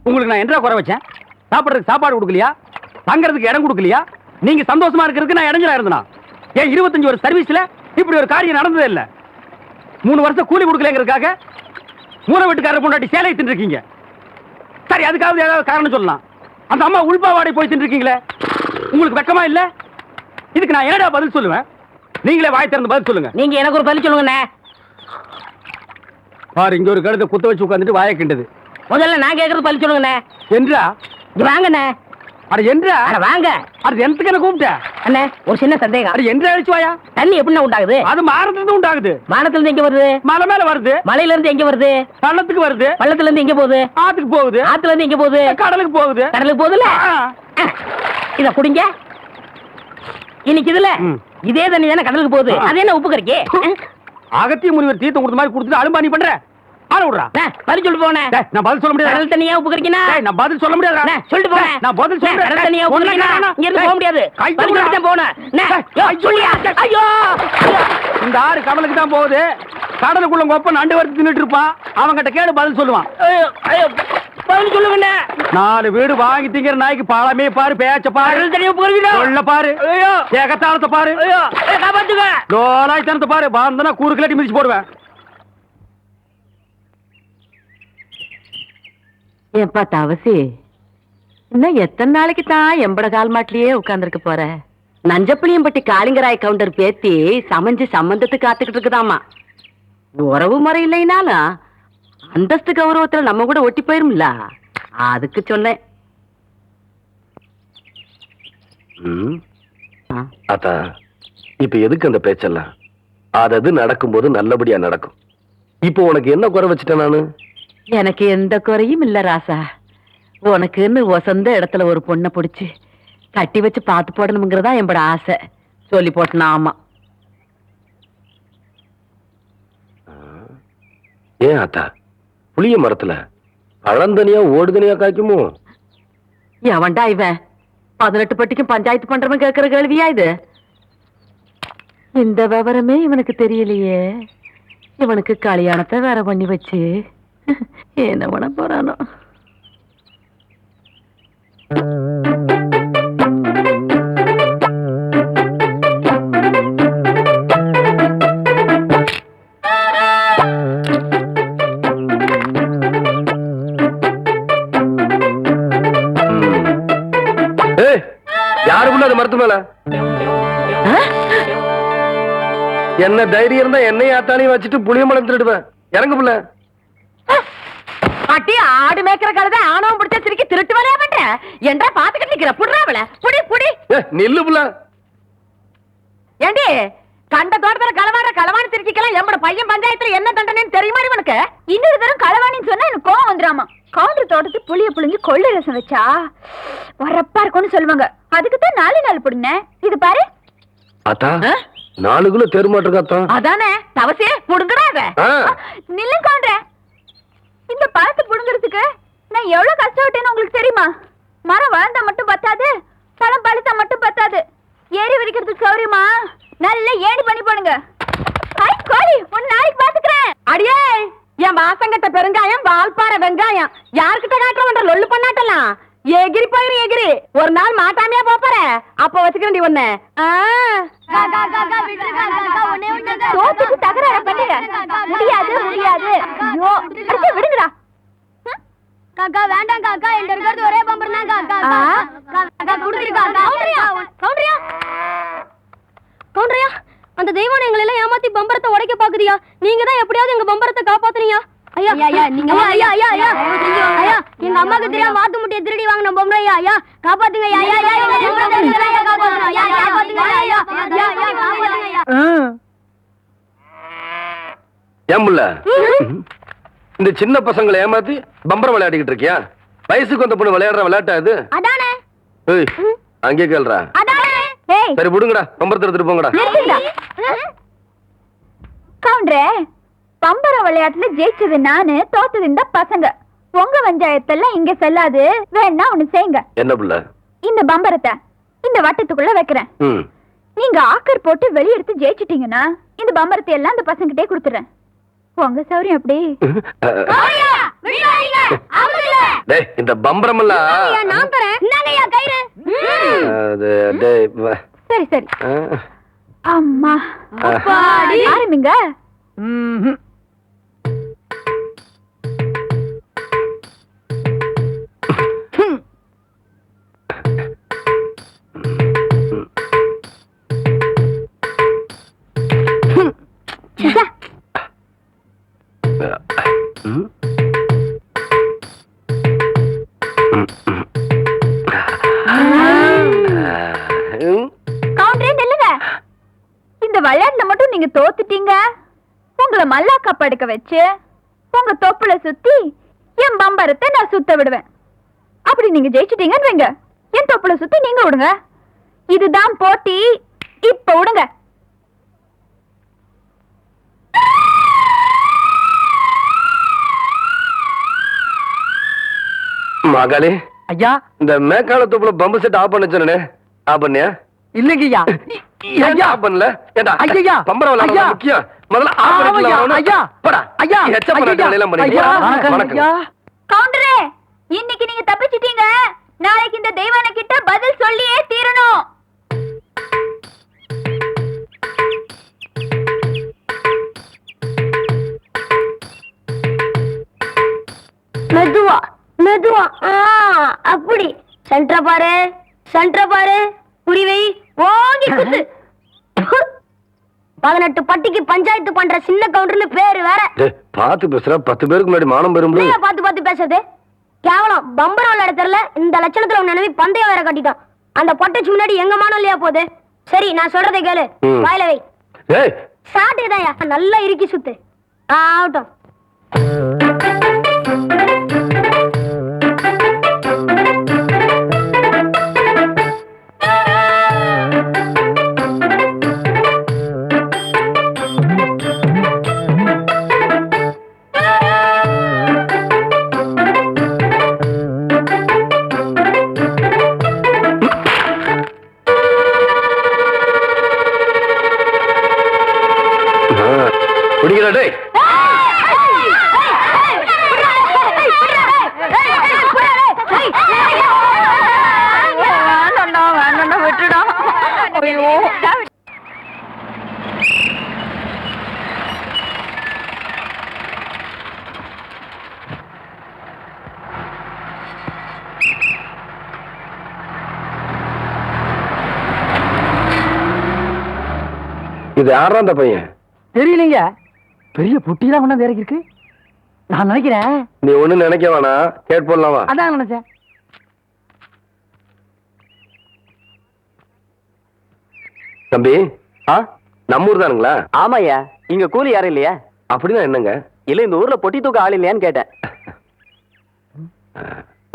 உங்களுக்கு நான் என்ன குறை வச்சேன்? சாப்பிடுறதுக்கு சாப்பாடு கொடுக்கலையா? தங்கறதுக்கு இடம் கொடுக்கலையா? நீங்க சந்தோஷமா இருக்கிறதுக்கு நான் இடைஞ்சலா இருந்தேனா? ஏன் 25 வருஷம் சர்வீஸ்ல இப்படி ஒரு காரியம் நடந்ததே இல்ல. 3 வருஷம் கூலி கொடுக்கலங்கிறதுக்காக மூணு வீட்டுக்காரர் பொண்டாட்டி சேலை தின்னு இருக்கீங்க. சரி, அதுக்காவது ஏதாவது காரணம் சொல்லலாம். அந்த அம்மா உள்பாவாடை போய் தின்னு இருக்கீங்களே, உங்களுக்கு வெக்கமா இல்ல? இதுக்கு நான் என்னடா பதில் சொல்லுவேன்? நீங்களே வாய் திறந்து பதில் சொல்லுங்க. நீங்க எனக்கு ஒரு பதில் சொல்லுங்க. பாரு, இங்க ஒரு கழுதை குத்த வச்சு உட்காந்துட்டு வாயை கிண்டது. முதல்ல நான் கேட்கறது பதில் சொல்லுங்க. என்றா வாங்கண்ணே. அது என்றா வாங்க. அது எனக்கு என்ன கூப்பிட்ட அண்ணே, ஒரு சின்ன சந்தேகம். அது என்று அழிச்சு வாயா. தண்ணி எப்படி உண்டாகுது? அது மாறத்துல உண்டாகுது. வானத்துல இருந்து எங்க வருது? மலை மேல வருது. மலையில இருந்து எங்க வருது? பள்ளத்துக்கு வருது. பள்ளத்துல இருந்து எங்க போகுது? ஆத்துக்கு போகுது. ஆத்துல இருந்து எங்க போகுது? கடலுக்கு போகுது. கடலுக்கு போகுதுல. இத குடிங்க. இன்னைக்கு இதுல இதே தண்ணி தானே கடலுக்கு போகுது. அது என்ன உப்பு கறிக்கு? அகத்திய முனிவர் தீர்த்தம் கொடுத்த மாதிரி கொடுத்துட்டு அலும்பா நீ பண்ற. ஆள விடுறா. பதில் சொல்லிட்டு போனே. நான் பதில் சொல்ல முடியாது. கடல் தண்ணியா உப்பு கறிக்கினா? நான் பதில் சொல்ல முடியாது. சொல்லிட்டு போனே. நான் பதில் சொல்றேன். கடல் தண்ணியா உப்பு கறிக்கினா? இங்க இருந்து போக முடியாது. பதில் சொல்லிட்டு போனே. சொல்லியா? ஐயோ, இந்த ஆறு கடலுக்கு தான் போகுது. கடலுக்குள்ள கொப்ப நண்டு வறுத்து தின்னுட்டு இருப்பான். அவன்கிட்ட கேடு பதில் சொல்லுவான். பதில் சொல்லுங்க. 4 வீடு வாங்கி திங்கிற நாய்க்கு பாலமே பாரு, பேச்ச பாரு, கடல் தண்ணியா உப்பு கறிக்கினா? சொல்ல பாரு, ஏகத்தாளத்தை பாரு, காப்பாத்துங்க. லோலாய்த்தனத்தை பாரு. பாந்தனா கூறு கிளட்டி மிதிச்சு போடுவேன். ஏப்பா தவசி, இன்னும் எத்தனை நாளைக்கு தான் எம்பட கால் மாட்டிலேயே உட்கார்ந்துருக்க போற? நஞ்சப்புளியம்பட்டி காளிங்கராய் கவுண்டர் பேத்தி சமைஞ்சு சம்பந்தத்துக்கு காத்துக்கிட்டு இருக்குதாமா. உறவு முறை இல்லைனாலும் அந்தஸ்து கௌரவத்துல நம்ம கூட ஒட்டி போயிரும்ல, அதுக்கு சொன்னேன். அத்தா, இப்ப எதுக்கு அந்த பேச்செல்லாம்? அது நடக்கும்போது நல்லபடியா நடக்கும். இப்போ உனக்கு என்ன குறை வச்சுட்டேன் நானு? எனக்கு எந்த குறையும் இல்ல ராசா. உனக்குன்னு வசந்த இடத்துல ஒரு பொண்ணை பிடிச்சு கட்டி வச்சு பார்த்து போடணுங்கிறதா என்னோட ஆசை. சொல்லி போட்டனா? ஆமா. ஏன் அத்தா, புளிய மரத்துல பழந்தனியா ஓடுதனியா காய்க்குமோ? எவன்டா இவன் 18 பட்டிக்கும் பஞ்சாயத்து பண்றவன் கேட்கிற கேள்வியா இது? இந்த விவரமே இவனுக்கு தெரியலையே. இவனுக்கு கல்யாணத்தை வேற பண்ணி வச்சு என்ன பண்ண போறானோ? யாருக்குள்ள அது மரத்து மேல என்ன தைரியம் இருந்தா என்னையும் ஆத்தாலையும் வச்சுட்டு புளிய மரம் திருடுவேன். இறங்கு புள்ள. பாட்டி, ஆடு மேய்க்கிற கழுத ஆணவம் பிடிச்ச சிரிக்கி திருட்டு வரையா பண்ற? என்றா பாத்துக்கிட்டு நிக்கிற? புடுறாவல புடி புடி. நில்லு புள்ள. ஏண்டி, கண்ட தோட்டத்துல களவாணி திருச்சிக்கலாம் எம்பட பையன் பஞ்சாயத்துல என்ன தண்டனைன்னு தெரியுமா உனக்கு? இன்னொரு தரம் களவாணின்னு சொன்னா எனக்கு கோவம் வந்துடாமா. கவுண்டர் தோட்டத்து புளிய புளிஞ்சு கொள்ளை ரசம் வச்சா வரப்பா இருக்கும்னு சொல்லுவாங்க. அதுக்குதான் 4 நாள் புடுனேன். இது பாரு அத்தா, 4 கிலோ தெருமாட்டிருக்கா? அதானே தவசே புடுங்குறாத. நில்லு கவுண்டர. இந்த பழத்தை புடுங்கிறதுக்கு நான் எவ்வளவு கஷ்டப்பட்டேன்னு உங்களுக்கு தெரியுமா? மரம் வளர்ந்தா மட்டும் பத்தாது, பழம் பழுத்தா மட்டும் பத்தாது. ஏறி விரிக்கிறதுக்கு சௌரியமா நல்ல ஏணி பண்ணி போடுங்க. ஹாய் கோழி, ஒரு நாளைக்கு பாத்துக்கிறேன். அடியே, என் வாசங்கட்ட பெருங்காயம், வால்பாறை வெங்காயம் யாருக்கிட்ட காட்டுறவன்ற லொல்லு பண்ணாட்டலாம். எகிரி போயிரு எகிரி. ஒரு நாள் மாட்டாமையா போற, அப்ப வச்சுக்கிறேன் ஒண்ணு. தோத்துக்கு தகராறு பண்ணுங்க. முடியாது முடியாது. ஐயோ, அடுத்து விடுங்கடா. காக்கா வேண்டாம் காக்கா, என்கிட்ட இருக்கிறது ஒரே பம்பர் தான் காக்கா. காக்கா குடுத்துருக்கா. கவுண்டரியா கவுண்டரியா கவுண்டரியா, அந்த தெய்வம் எங்களை எல்லாம் ஏமாத்தி பம்பரத்தை உடைக்க பாக்குறியா? நீங்க தான் எப்படியாவது எங்க பம்பரத்தை காப்பாத்துறீங்க. ஐயா ஐயா நீங்க ஐயா ஐயா ஐயா ஐயா, எங்க அம்மாக்கு தெரியாம வாத்து முட்டையை திருடி வாங்கின பொம்பரை. ஐயா ஐயா காப்பாத்துங்க. ஐயா ஐயா ஐயா காப்பாத்துங்க. ஐயா காப்பாத்துங்க. ஐயா ஐயா காப்பாத்துங்க. ஐயா ஏன் புள்ள, இந்த சின்ன பசங்களை ஏமாத்தி பம்பரம் விளையாடிக்கிட்டு இருக்கியா? வயசுக்கு வந்த பொண்ணு விளையாடுற விளையாட்டா இது? அதானே. ஏய், அங்கே கேள்றா. அதானே. ஏய், சரி விடுங்கடா, பம்பரத்தை எடுத்துட்டு போங்கடா. கவுண்டரே, பம்பர விளையாட்டுல ஜெயிச்சது நானு, தோத்தது இந்த பசங்க. உங்க பஞ்சாயத்தெல்லாம் இங்க செல்லாது. வேணா ஒண்ணு செய்யுங்க. என்ன புள்ள? இந்த பம்பரத்தை இந்த வட்டத்துக்குள்ள வைக்கிறேன். நீங்க ஆக்கர் போட்டு வெளியெடுத்து ஜெயிச்சிட்டீங்கன்னா இந்த பம்பரத்தை எல்லாம் இந்த பசங்கிட்டே கொடுத்துறேன். உங்க சௌரியம் எப்படி? டேய் இந்த பம்பரம் எல்லாம் நான் தரேன். இந்தாங்கய்யா கயிறு. சரி சரி. அம்மா ஆரம்பிங்க. கவுண்டரே நில்லுங்க. இந்த விளையாட்டுல மட்டும் நீங்க தோத்துட்டீங்க. உங்களை மல்லாக்கா படுக்க வச்சு உங்க தொப்புல சுத்தி என் பம்பரத்தை நான் சுத்த விடுவேன். அப்படி நீங்க ஜெயிச்சிட்டீங்கன்னு வைங்க, என் தொப்புல சுத்தி நீங்க விடுங்க. இதுதான் போட்டி. இப்ப விடுங்க. மகளே ஐயா இந்த மேக்கால தொப்புல பம்பு செட் ஆஃப் பண்ண சொன்னே, ஆஃப் பண்ணியா? இல்லைங்க ஐயா. ஏன் ஆஃப் பண்ணல? ஏண்டா ஐயா பம்பரம் விளையாட முக்கியம். முதல்ல ஆஃப் பண்ணிக்கலாம். ஐயா போடா ஐயா எச்ச பண்ண எல்லாம் பண்ணீங்க. வணக்கம். கவுண்டரே, இன்னைக்கு நீங்க தப்பிச்சிட்டீங்க. நாளைக்கு இந்த தெய்வான கிட்ட பதில் சொல்லியே தீரணும். மெதுவா மெதுவா. அப்படி சென்டர பாரு, சென்டர பாரு. புரிவை ஓங்கி குத்து. 18 பட்டிக்கு பஞ்சாயத்து பண்ற சின்ன கவுண்டர்னு பேரு வேற. பாத்து பேசுற 10 பேருக்கு முன்னாடி மானம் பெறும். பாத்து பாத்து பேசுறது கேவலம். பம்பரம் விளையாட தெரியல. இந்த லட்சணத்துல நினைவி பந்தயம் வேற கட்டிட்டான். அந்த பொட்டச்சு முன்னாடி எங்க மானம் இல்லையா போகுது. சரி நான் சொல்றதை கேளு. வாயில வை. சாட்டுதாயா நல்லா இறுக்கி சுத்து. ஆகட்டும். குடிக்கிறா விட்டுடா. இது யாரா அந்த பையன்? தெரியலங்க. பெரிய புட்டிலாம் கொண்டாந்து இறக்கி இருக்கு. நான் நினைக்கிறேன். நீ ஒண்ணு நினைக்க வேணா, கேட் போடலாமா? அதான் நினைச்சேன். தம்பி, நம்ம ஊர் தானுங்களா? ஆமாய்யா. இங்க கூலி யாரும் இல்லையா? அப்படின்னா என்னங்க? இல்ல இந்த ஊர்ல பொட்டி தூக்க ஆள் இல்லையான்னு கேட்டேன்.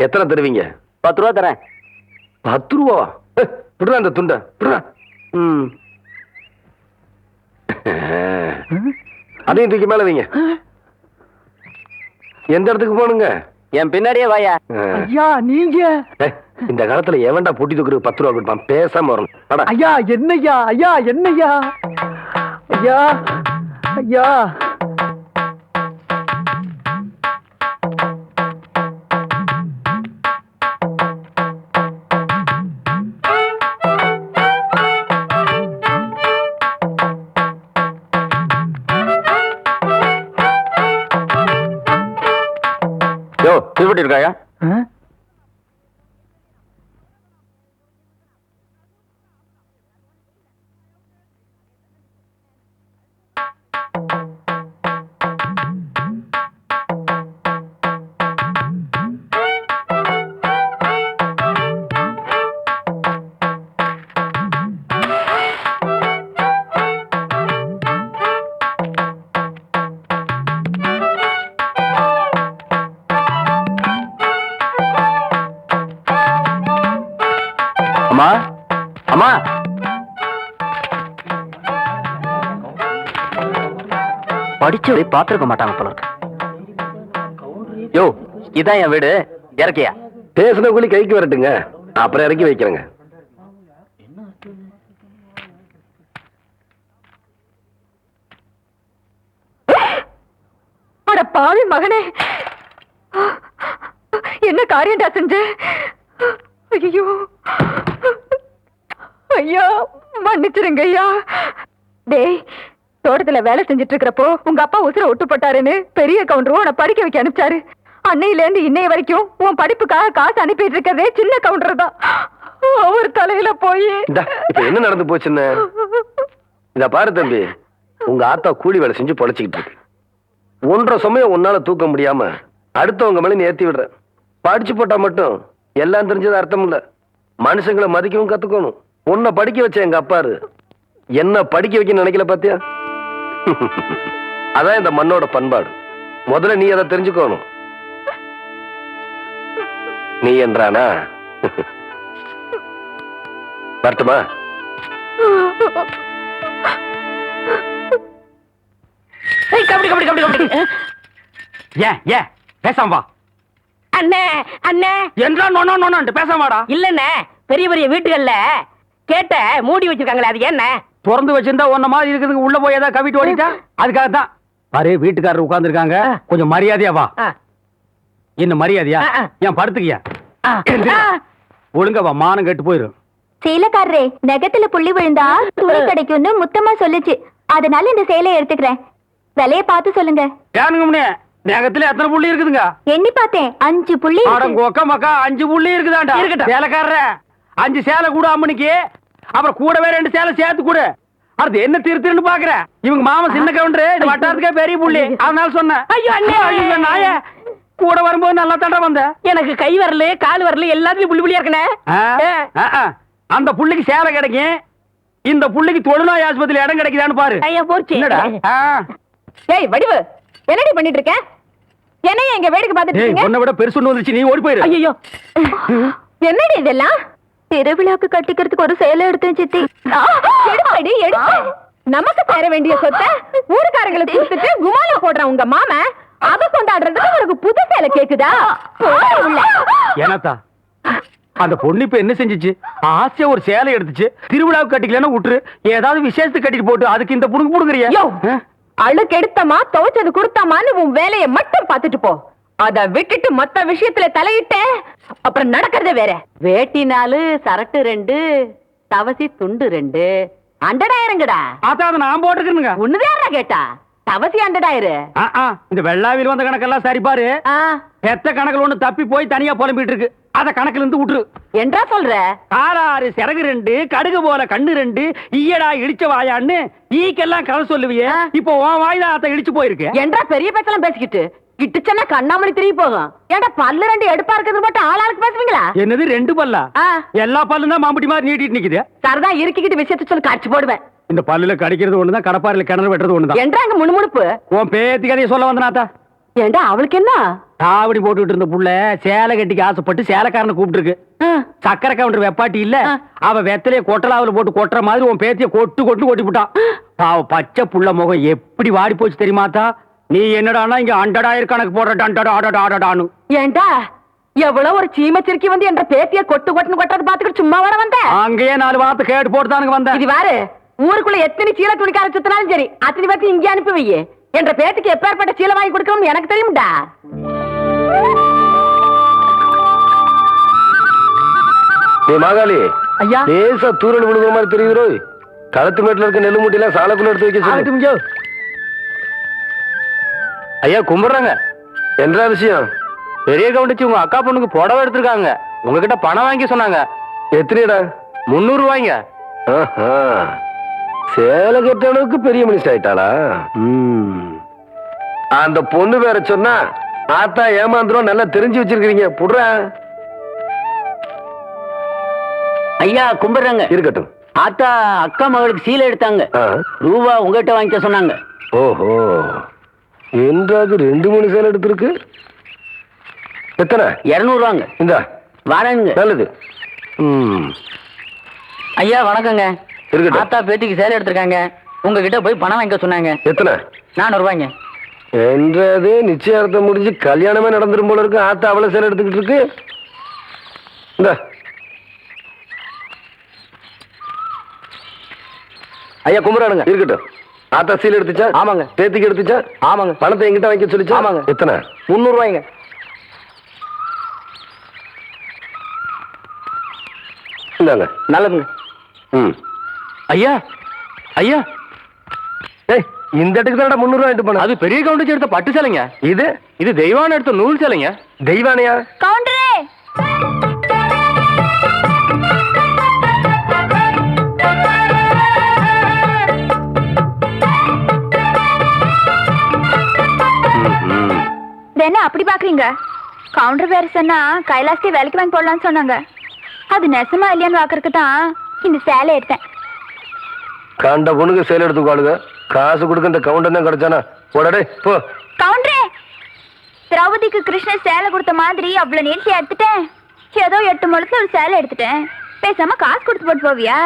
எத்தனை தருவீங்க? 10 ரூபா தரேன். 10 ரூபா? விடுறா அந்த துண்டை, விடுறா. அதையும் தூக்கி மேல வைங்க. எந்த இடத்துக்கு போகணுங்க? என் பின்னாடியே வாயா. ஐயா நீங்க இந்த காலத்துல எவன்டா பொட்டி தூக்குறதுக்கு 10 ரூபா கொடுப்பான்? பேசாம வரணும். ஐயா என்னய்யா? ஐயா என்னய்யா? ஐயா ஐயா திருப்பட்டி இருக்காயா? அம்மா அம்மா, படிச்சு பாத்துருக்க மாட்டாங்க போல இருக்கு. யோ இதான் என் வீடு, இறக்கியா? பேசுன கூலி கைக்கு வரட்டுங்க, அப்புறம் இறக்கி வைக்கிறேங்க. பாவி மகனே, என்ன காரியம்டா செஞ்ச? ஐயோ ஐயா, மன்னிச்சிருங்க ஐயா. டேய், தோட்டத்துல வேலை செஞ்சுட்டு இருக்கிறப்போ உங்க அப்பா உசுர ஒட்டு போட்டாருன்னு பெரிய கவுண்டரும் உன்னை படிக்க வைக்க அனுப்பிச்சாரு. அன்னையில இருந்து இன்னைய வரைக்கும் உன் படிப்புக்காக காசு அனுப்பிட்டு இருக்கதே சின்ன கவுண்டர் தான். அவர் தலையில போய் இப்ப என்ன நடந்து போச்சுன்னு இத பாரு தம்பி. உங்க ஆத்தா கூலி வேலை செஞ்சு பொழைச்சிக்கிட்டு இருக்கு. 1.5 சமயம் உன்னால தூக்க முடியாம அடுத்தவங்க மேல நீ ஏத்தி விடுற. படிச்சு போட்டா மட்டும் எல்லாம் தெரிஞ்சது அர்த்தம் இல்ல. மனுஷங்களை மதிக்கவும் கத்துக்கணும். உன்னை படிக்க வச்ச எங்க அப்பாரு என்ன படிக்க வைக்க நினைக்கல பாத்தியா? அதான் இந்த மண்ணோட பண்பாடு. முதல்ல நீ அதை தெரிஞ்சுக்கணும். நீ என்றானா வரட்டுமா? கபடி கபடி கபடி கபடி. ஏன் பேசாம வா. அண்ணே அண்ணே என்றா நோனோ நோனோன்ட்டு பேசாம வாடா. இல்லண்ணே, பெரிய பெரிய வீட்டுகள்ல கேட்ட மூடி வச்சிருக்காங்களே, அது என்ன? திறந்து வச்சிருந்தா ஒன்ன மாதிரி இருக்குதுங்க. உள்ள போய் ஏதாவது கவிட்டு ஓடிட்டா அதுக்காக தான். பாரு, வீட்டுக்காரர் உட்கார்ந்து இருக்காங்க. கொஞ்சம் மரியாதையா வா. என்ன மரியாதையா? ஏன் படுத்துக்கியா? ஒழுங்கா வா, மானம் கெட்டு போயிரும். சேலைக்காரரே, நெகத்துல புள்ளி விழுந்தா துணி கிடைக்கும்னு முத்தமா சொல்லுச்சு. அதனால இந்த சேலையை எடுத்துக்கிறேன். விலைய பார்த்து சொல்லுங்க. ஏனுங்க முன்னே, நகத்துல எத்தனை புள்ளி இருக்குதுங்க? எண்ணி பார்த்தேன், 5 புள்ளி. கொக்க மக்கா 5 புள்ளி இருக்குதாண்டா. இருக்கட்டும். சேலைக்காரர 5 சேலை கூட அம்மனிக்கு, அப்புறம் கூடவே 2 சேலை சேர்த்து கூட. அது என்ன திருத்துன்னு பாக்குற? இவங்க மாமா சின்ன கவுண்டரு, இந்த வட்டாரத்துக்கே பெரிய புள்ளி. அதனால சொன்னேன். ஐயோ அண்ணே, ஐயோ நாயே, கூட வரும்போது நல்லா தண்டை வந்த. எனக்கு கை வரல கால் வரல எல்லாத்துலயும் புள்ளி புள்ளியா இருக்கனே. அந்த புள்ளிக்கு சேலை கிடைக்கும். இந்த புள்ளிக்கு தொழுநோய் ஆஸ்பத்திரியில இடம் கிடைக்குதான்னு பாரு. ஐயா போச்சு. என்னடா? ஏய் வடிவு, என்னடி பண்ணிட்டு இருக்க? என்னைய எங்க வேடிக்கை பார்த்துட்டு ஏய், இருக்கீங்க? உன்னை விட பெருசு ஒண்ணு வந்துச்சு, நீ ஓடி போயிரு. ஐயோ, என்னடி இதெல்லாம்? திருவிழாக்கு கட்டிக்கிறதுக்கு ஒரு சேலை எடுத்தேன் சித்தி. எடுப்படி எடுத்து. நமக்கு தர வேண்டிய சொத்தை ஊருக்காரங்களுக்கு கொடுத்துட்டு குமாலா போடுறான் உங்க மாமா. அத கொண்டாடுறதுக்கு உனக்கு புது சேலை கேக்குதா? ஏனாத்தா, அந்த பொண்ணு இப்ப என்ன செஞ்சுச்சு? ஆசையா ஒரு சேலை எடுத்துச்சு. திருவிழாவுக்கு கட்டிக்கலன்னா விட்டுரு, ஏதாவது விசேஷத்துக்கு கட்டிட்டு போட்டு அதுக்கு இந்த புடுங்க புடுங்குறியா? அழுக்கு எடுத்தமா துவைச்சது கொடுத்தாமான்னு உன் வேலையை மட்டும் பார்த்துட்டு போ. அத விட்டுட்டு மத்த விஷயத்துல தலையிட்ட அப்புறம் நடக்கிறதே வேற. வேட்டி 4, சரட்டு 2, தவசி துண்டு 2, அண்டடாயிரங்கடா. அதான் அதை நான் போட்டுக்கிறேனுங்க. ஒண்ணுதான் கேட்டா, தவசி அண்டடாயிரு. இந்த வெள்ளாவில் வந்த கணக்கெல்லாம் சரி பாரு. பெத்த கணக்குல ஒண்ணு தப்பி போய் தனியா புலம்பிட்டு இருக்கு. அத கணக்குல இருந்து விட்டுரு. என்றா சொல்ற? காலாறு சிறகு 2, கடுகு போல கண்ணு 2, ஈயடா இடிச்ச வாயான்னு ஈக்கெல்லாம் கதை சொல்லுவியே. இப்போ உன் வாய்தான் அத இடிச்சு போயிருக்கு. என்றா பெரிய பேச்செல்லாம் பேசிக்கிட்டு கிட்டுச்சன்னா கண்ணாமணி திரும்பி போகும். ஏன்டா பல்லு 2 எடுப்பா இருக்கிறது மட்டும் ஆளாளுக்கு பேசுவீங்களா? என்னது 2 பல்லா? எல்லா பல்லும் தான் மாம்பட்டி மாதிரி நீட்டிட்டு நிக்குது. சரதான் இருக்கிட்டு விஷயத்த சொல்லி காட்சி போடுவேன். இந்த பல்லுல கடிக்கிறது ஒண்ணுதான், கடப்பாரில கிணறு வெட்டுறது ஒண்ணுதான். என்றாங்க முணுமுணுப்பு. உன் பேத்தி கதையை சொல்ல வந்தனாத்தா. ஏண்டா அவளுக்கு என்ன? தாவடி போட்டுட்டு இருந்த புள்ள சேலை கட்டிக்கு ஆசைப்பட்டு சேலைக்காரனை கூப்பிட்டு இருக்கு. சக்கரை கவுண்டர் வெப்பாட்டி இல்ல, அவ வெத்தலைய கொட்டலாவில போட்டு கொட்டுற மாதிரி உன் பேத்திய கொட்டு கொட்டு கொட்டி விட்டான். அவ பச்சை புள்ள முகம் எப்படி வாடி போச்சு தெரியுமாத்தா? நீ என்னடானா இங்க அண்டடாயிரம் கணக்கு போடுறான்னு. ஏண்டா எவ்வளவு ஒரு சீமச்சிருக்கி வந்து என்ற பேத்திய கொட்டு கொட்டுன்னு கொட்டது பாத்துக்கிட்டு சும்மா வர வந்த? அங்கேயே 4 வார்த்தை கேட்டு போட்டுதானுங்க வந்தேன். இது வேறு ஊருக்குள்ள எத்தனை சீல துணிக்கார சுத்தினாலும் சரி, அத்தனை பேத்தி இங்கே அனுப்பி வையே. என்ற பேத்திக்கு எப்பேற்பட்ட சீலை வாங்கி கொடுக்கணும்னு எனக்கு தெரியும்டா. மாகாளி ஐயா, லேசா தூரல் விழுகிற மாதிரி தெரியுதோ? களத்து மேட்டுல இருக்க நெல்லு மூட்டையில சாலைக்குள்ள எடுத்து வைக்க சொல்லு. ஐயா கும்பிடுறாங்க. என்ற விஷயம்? பெரிய கவுண்டிச்சு உங்க அக்கா பொண்ணுக்கு புடவை எடுத்திருக்காங்க. உங்ககிட்ட பணம் வாங்கி சொன்னாங்க. எத்தனைடா? 300 ரூபாய்ங்க. சேலை கட்ட அளவுக்கு பெரிய மனுஷன் ஆயிட்டாளா? அந்த பொண்ணு வேற சொன்னா ஆத்தா ஏமாந்துரும். நல்லா தெரிஞ்சு வச்சிருக்கீங்க. புடுற ஐயா கும்பிடுறாங்க. இருக்கட்டும். ஆத்தா அக்கா மகளுக்கு சீலை எடுத்தாங்க. ரூபா உங்ககிட்ட வாங்கிக்க சொன்னாங்க. ஓஹோ, என்றாது 2-3 சேலை எடுத்திருக்கு. எத்தனை? 200 ரூபாங்க. இந்த வாடகைங்க. நல்லது. ஐயா வணக்கங்க. இருக்கட்டும். ஆத்தா பேத்திக்கு சேலை எடுத்திருக்காங்க. உங்ககிட்ட போய் பணம் வாங்கிக்க சொன்னாங்க. எத்தனை? 400 ரூபாய்ங்க. என்றது நிச்சயார்த்தம் முடிஞ்சு கல்யாணமே நடந்துரும் போல இருக்கு. ஆத்தா அவ்வளவு சேலை எடுத்துக்கிட்டு இருக்கு. இந்த ஐயா கும்பிடானுங்க. இருக்கட்டும். ஆத்தா சீல் எடுத்துச்சா? ஆமாங்க. பேத்திக்கு எடுத்துச்சா? ஆமாங்க. பணத்தை எங்கிட்ட வாங்கி சொல்லிச்சா? ஆமாங்க. எத்தனை? 300 ரூபாய்ங்க. இந்தாங்க. நல்லதுங்க. ம். ஐயா ஐயா, ஏய், இந்த இடத்துக்கு தான் 300 ரூபாய் எடுத்து போன. அது பெரிய கவுண்டர் எடுத்த பட்டு சேலைங்க. இது இது தெய்வான எடுத்த நூல் சேலைங்க. தெய்வானையா? கவுண்டரே, என்ன அப்படி பாக்குறீங்க? கவுண்டர் வேற சொன்னா கைலாசத்தை வேலைக்கு வாங்கி போடலாம்னு சொன்னாங்க. அது நெசமா இல்லையான்னு பாக்குறதுக்கு தான் இந்த சேலை எடுத்தேன். கண்ட பொண்ணுக்கு சேலை எடுத்துக்காளுங்க. காசு கொடுக்க இந்த கவுண்டர் தான் கிடைச்சானா? போடடே போ. கவுண்டரே, திரௌபதிக்கு கிருஷ்ணர் சேலை கொடுத்த மாதிரி அவ்வளவு நீட்டி எடுத்துட்டேன். ஏதோ 8 முழத்துல ஒரு சேலை எடுத்துட்டேன். பேசாம காசு கொடுத்து போட்டு போவியா?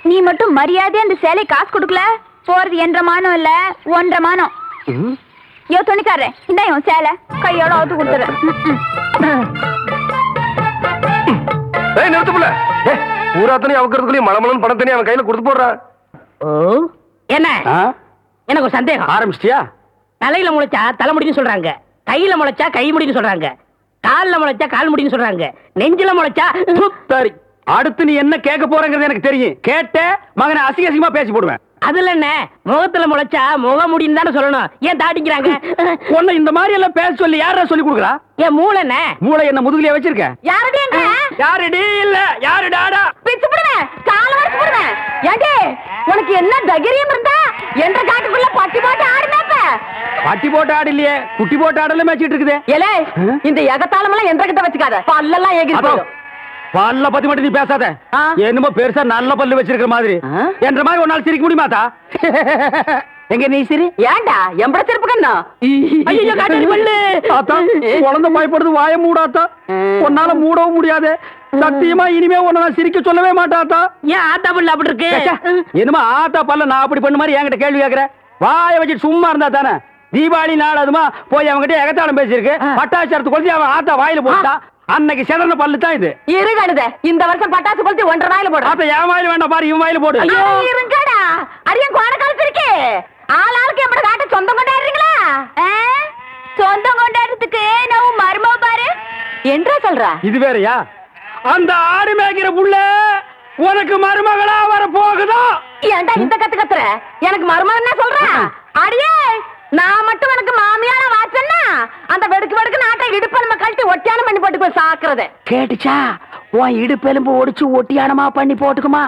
நீ மட்டும் மரியாதையா அந்த சேலை காசு கொடுக்கல, போறது 1.5 மானம் இல்ல 1.5 மானம். யோ துணிக்காரே, இந்த சேலை கையோட அவுத்து கொடுத்துறேன். ஏய், நிறுத்துப்புல. பூராத்தனையும் அவக்கிறதுக்குள்ளேயும் மலமலன்னு பணம் தனி அவன் கையில கொடுத்து போடுறான். ஓ, என்ன எனக்கு ஒரு சந்தேகம். ஆரம்பிச்சிட்டியா? தலையில முளைச்சா தலைமுடின்னு சொல்றாங்க, கையில முளைச்சா கை முடின்னு சொல்றாங்க, கால்ல முளைச்சா கால் முடின்னு சொல்றாங்க, நெஞ்சில முளைச்சா சரி, அடுத்து நீ என்ன கேட்க போறங்கிறது எனக்கு தெரியும். கேட்ட மகனை அசிங்க அசிங்கமா பேசி போடுவேன். அதுல என்ன, முகத்துல முளைச்சா முக முடின்னு தானே சொல்லணும். ஏன் தாட்டிக்கிறாங்க? உன்னை இந்த மாதிரி எல்லாம் பேச சொல்லி யாரா சொல்லி கொடுக்குறா? என் மூளை என்ன? மூளை என்ன முதுகுலயே வச்சிருக்க? யாருடைய யாருடி இல்ல யாருடாடா? பிச்சு போடுவேன், கால வரைக்கும் போடுவேன். ஏண்டே, உனக்கு என்ன தைரியம் இருந்தா என்ற காட்டுக்குள்ள பட்டி போட்டு ஆடுனாப்ப? பட்டி போட்டு ஆடு இல்லையே, குட்டி போட்டு ஆடல மேய்ச்சிட்டு இருக்குது. ஏலே, இந்த எகத்தாளம் எல்லாம் என்ற கிட்ட வச்சுக்காத, பல்லெல்லாம் ஏகி போடும். பல்ல பத்தி மட்டும் நீ பேசாத. என்னமோ பெருசா நல்ல பல்லு வச்சிருக்கிற மாதிரி என்ற மாதிரி ஒரு நாள் சிரிக்க முடியுமாத்தா? எங்க நீ சிரி. ஏண்டா எம்பட சிரிப்பு கண்ணா? ஐயோ, காட்டு பல்லு. ஆத்தா, குழந்தை பயப்படுது, வாய மூடாத்தா. உன்னால மூடவும் முடியாது. சத்தியமா இனிமே உன்னை நான் சிரிக்க சொல்லவே மாட்டாத்தா. ஏன் ஆத்தா பல்லு அப்படி இருக்கு? என்னமா ஆத்தா பல்ல நான் அப்படி பண்ண மாதிரி என்கிட்ட கேள்வி கேட்கிற? வாய வச்சுட்டு சும்மா இருந்தா தானே? தீபாவளி நாள் அதுமா போய் அவங்ககிட்ட எகத்தாளம் பேசியிருக்கு. பட்டாச்சாரத்து கொளுத்தி அவன் ஆத்தா வாயில போட்டா. அன்னைக்கு செதறன பல்லு தான் இது. இருங்கடுத, இந்த வருஷம் பட்டாசு கொளுத்தி 1.5 வாயில போடு. ஆத்தா என் வாயில வேண்டாம் பாரு, இவன் வாயில போடு. இருங்கடா, அரியன் கோண காலத்து இருக்கு. ஆளாளுக்கு எப்படி காட்ட சொந்தம் கொண்டாடுறீங்களா? சொந்தம் கொண்டாடுறதுக்கு நான் மருமக பாரு என்றா சொல்ற? இது வேறயா? அந்த ஆடு மேய்க்கிற புள்ள உனக்கு மருமகளா வர போகுதா? ஏன்டா இந்த கத்துற? எனக்கு மருமகன் என்ன சொல்ற? அடியே, நான் மட்டும் எனக்கு மாமியார வாச்சன்னா அந்த வெடுக்கு வெடுக்கு நாட்டை இடுப்பெலும்பு கழட்டி ஒட்டியானம் பண்ணி போட்டுக்கோ சாக்குறது. கேட்டுச்சா? உன் இடுப்பெலும்பு ஒடிச்சு ஒட்டியானமா பண்ணி போட்டுக்குமா?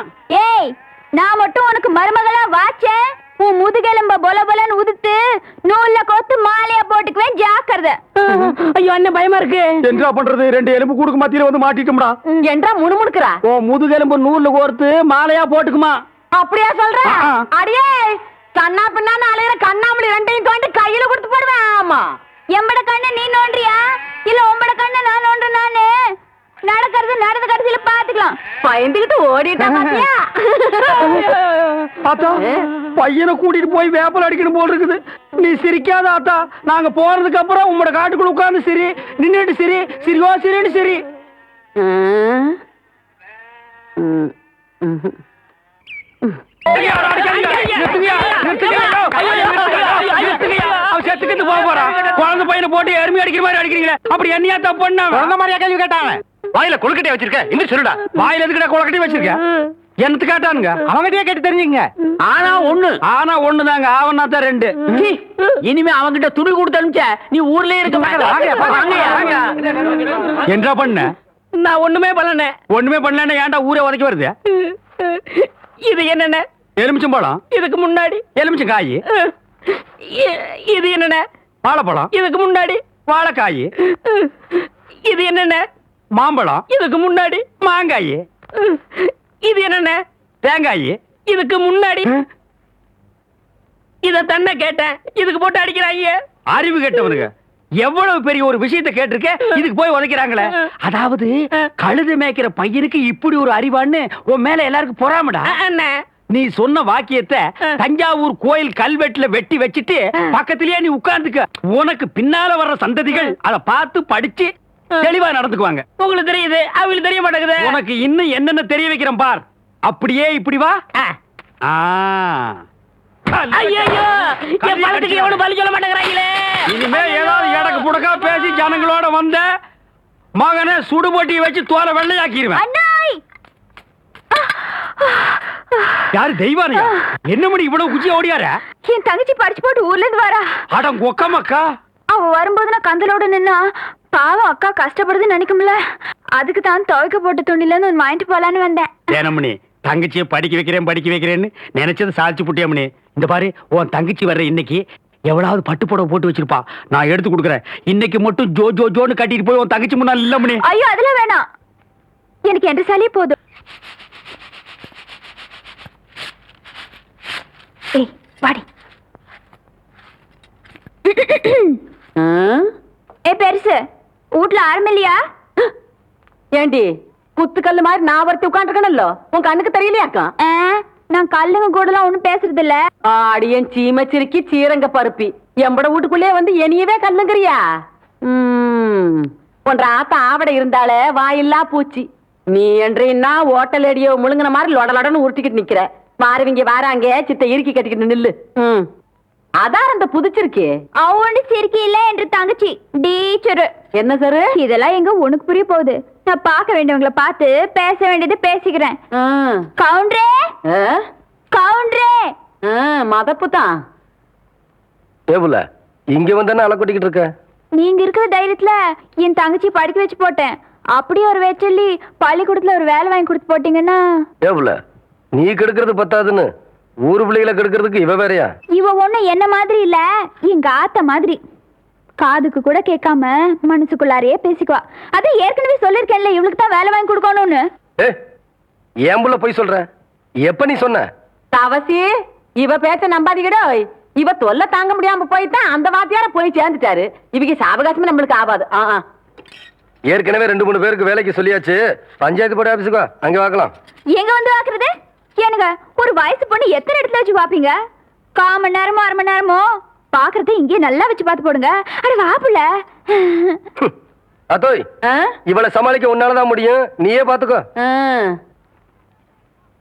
ஏய், நான் மட்டும் உனக்கு மருமகளா வாச்சேன், உன் முதுகெலும்ப பொல பொலன்னு உதுத்து நூல்ல கோத்து மாலையா போட்டுக்குவேன், ஜாக்கிரதை. ஐயோ, அண்ணன் பயமா இருக்கு. என்ன பண்றது? 2 எலும்பு கூடுக்கு மத்தியில வந்து மாட்டிட்டோம்டா. என்றா முணுமுணுக்குறா? உன் முதுகெலும்பு நூல்ல கோர்த்து மாலையா போட்டுக்குமா? அப்படியா சொல்ற? அடியே, கண்ணா பின்னான்னு அலையிற கண்ணாமலி 2ஐயும் தோண்டி கையில கொடுத்து போடுவேன். ஆமா, எம்பட கண்ண நீ நோண்டியா இல்ல உம்பட கண்ண நான் நோண்டுறேன்? நானு நடக்கிறது நடந்த கடைசியில பாத்துக்கலாம். பயந்துகிட்டு ஓடிட்டா பாத்தியா? ஆத்தா, பையனை கூட்டிட்டு போய் வேப்பல் அடிக்கணும் போல் இருக்குது. நீ சிரிக்காத ஆத்தா. நாங்க போறதுக்கு அப்புறம் உங்களோட காட்டுக்குள்ள உட்கார்ந்து சிரி, நின்னுட்டு சிரி, சிரிவா சிரின்னு சிரி. குழந்தை பையனை போட்டு எருமை அடிக்கிற மாதிரி அடிக்கிறீங்களே, அப்படி என்னையா தப்பு பண்ண? குழந்தை மாதிரியா கேள்வி கேட்டாங்க? வாயில கொழுக்கட்டையை வச்சிருக்க, இன்னும் சொல்லுடா. வாயில எதுக்கிட்ட கொழுக்கட்டையை வச்சிருக்க? என்னத்து கேட்டானுங்க? அவங்ககிட்டயே கேட்டு தெரிஞ்சுங்க. ஆனா ஒண்ணு தாங்க, ஆவனா தான் 2. இனிமே அவங்கிட்ட துணி கொடுத்து அனுப்பிச்ச நீ ஊர்லயே இருக்க என்ன பண்ண? நான் ஒண்ணுமே பண்ணல. ஒண்ணுமே பண்ணல. ஏன்டா ஊரே உதைக்க வருது? இது என்னென்ன? எலுமிச்சம்பழம். இதுக்கு முன்னாடி எலுமிச்சம் காய். இது என்னென்ன? வாழைப்பழம். இதுக்கு முன்னாடி வாழைக்காய். இது என்னென்ன? மாம்பழம். இதுக்கு முன்னாடி மாங்காய். இது என்னென்ன? தேங்காய். இதுக்கு முன்னாடி இத தன்ன கேட்டேன், இதுக்கு போட்டு அடிக்கிறாங்க. அறிவு கேட்டவனுங்க எவ்வளவு பெரிய ஒரு விஷயத்தை கேட்டிருக்க, இதுக்கு போய் உதைக்கிறாங்களே. அதாவது கழுது மேய்க்கிற பையனுக்கு இப்படி ஒரு அறிவான்னு உன் மேல எல்லாருக்கும் பொறாமடா. நீ சொன்ன வாக்கியத்தை தஞ்சாவூர் கோயில் கல்வெட்டுல வெட்டி வச்சிட்டு பக்கத்திலேயே நீ உட்கார்ந்துக்க. உனக்கு பின்னால வர்ற சந்ததிகள் அதை பார்த்து படிச்சு தெளிவா நடந்துக்குவாங்க. உங்களுக்கு தெரியுது, அவங்களுக்கு தெரிய மாட்டேங்குது. உனக்கு இன்னும் என்னென்ன தெரிய வைக்கிறேன் பார். அப்படியே இப்படி வா. எவ்வளவு பலி சொல்ல மாட்டேங்கிறாங்களே. இனிமே ஏதாவது எடக்கு புடக்கா பேசி ஜனங்களோட வந்த மகனை சுடுபொட்டி வச்சு தோலை வெள்ளையாக்கிடுவேன். யாரு தெய்வானையா? என்ன மணி இவ்வளவு குச்சி ஓடியார? என் தங்கச்சி படிச்சு போட்டு ஊர்ல இருந்து வரா. அடம் கொக்கமக்கா. அவ வரும்போது நான் கந்தலோட நின்னா பாவம் அக்கா கஷ்டப்படுதுன்னு நினைக்கும்ல, அதுக்கு தான் துவைக்க போட்ட துணில இருந்து வாங்கிட்டு போலான்னு வந்தேன். ஏனமணி தங்கச்சியை படிக்க வைக்கிறேன்னு நினைச்சது சாதிச்சு புட்டியாமணி. இந்த பாரு உன் தங்கச்சி வர்ற இன்னைக்கு எவ்வளவு பட்டு புடவை போட்டு வச்சிருப்பா, நான் எடுத்து கொடுக்குறேன். இன்னைக்கு மட்டும் ஜோ ஜோ ஜோன்னு கட்டிட்டு போய் உன் தங்கச்சி முன்னாள் இல்லமணி. ஐயோ அதெல்லாம் வேணாம், எனக்கு என்ற சாலியே போதும். ஏய் வாடி. ஏ பெருசு வீட்ல ஆரம்பில்லையா? ஏண்டி குத்துக்கல்லு மாதிரி நான் ஒருத்தி உட்காந்துருக்கணும்ல, உன் கண்ணுக்கு தெரியலையாக்கா? நான் கல்லுங்க கூடலாம் ஒண்ணும் பேசுறது இல்ல. அடியன் சீமச்சிருக்கி சீரங்க பருப்பி எம்பட வீட்டுக்குள்ளே வந்து என்னையவே கல்லுங்கிறியா? ஒன்ற ஆத்த ஆவட இருந்தாலே வாயில்லா பூச்சி. நீ என்றா ஓட்டல் அடியோ முழுங்கின மாதிரி லொடலொடன்னு உருட்டிக்கிட்டு நிக்கிற. மாறுவிங்க வாராங்க சித்த இறுக்கி கட்டிக்கிட்டு நில்லு. அதான் அந்த புதுச்சிருக்கே அவனு சிரிக்கி இல்ல என்று தங்கச்சி டீச்சரு. என்ன சார் இதெல்லாம் எங்க உனக்கு புரிய போகுது? நான் பார்க்க வேண்டியவங்கள பார்த்து பேச வேண்டியது பேசிக்கிறேன். கவுண்டரே கவுண்டரே. மதப்பு தான். ஏபுல இங்க வந்தானே அலை கொட்டிக்கிட்டு இருக்க. நீங்க இருக்கிற தைரியத்துல என் தங்கச்சி படிக்க வச்சு போட்டேன். அப்படியே ஒரு வேச்சொல்லி பள்ளிக்கூடத்துல ஒரு வேலை வாங்கி கொடுத்து போட்டீங்கன்னா. ஏபுல நீ கெடுக்கிறது பத்தாதுன்னு ஊரு பிள்ளைகளை கெடுக்கிறதுக்கு இவ வேறையா? இவ ஒண்ணு என்ன மாதிரி இல்ல, எங்க ஆத்த மாதிரி. காதுக்கு கூட கேட்காம மனசுக்குள்ளாரையே பேசிக்குவா. அது ஏற்கனவே சொல்லிருக்கேன்ல இவளுக்கு தான் வேலை வாங்கி கொடுக்கணும்னு. ஏன் புள்ள போய் சொல்ற? எப்ப நீ சொன்ன? தவசி இவ பேச்ச நம்பாதீங்கடோ. இவ தொல்லை தாங்க முடியாம போய்தான் அந்த வாத்தியார போய் சேர்ந்துட்டாரு. இவங்க சாவகாசமே நம்மளுக்கு ஆகாது. ஏற்கனவே 2-3 பேருக்கு வேலைக்கு சொல்லியாச்சு. பஞ்சாயத்து போர்டு ஆபீஸுக்கு அங்க வாக்கலாம். எங்க வந்து வாக்குறது? ஏனுங்க ஒரு வயசு பொண்ணு எத்தனை இடத்துல வச்சு பாப்பீங்க? 1/4 மணி நேரமோ 1/2 மணி நேரமோ பாக்குறத இங்கே நல்லா வச்சு பார்த்து போடுங்க. அட வாப்புல அதோய் இவளை சமாளிக்க உன்னாலதான் முடியும், நீயே பாத்துக்கோ.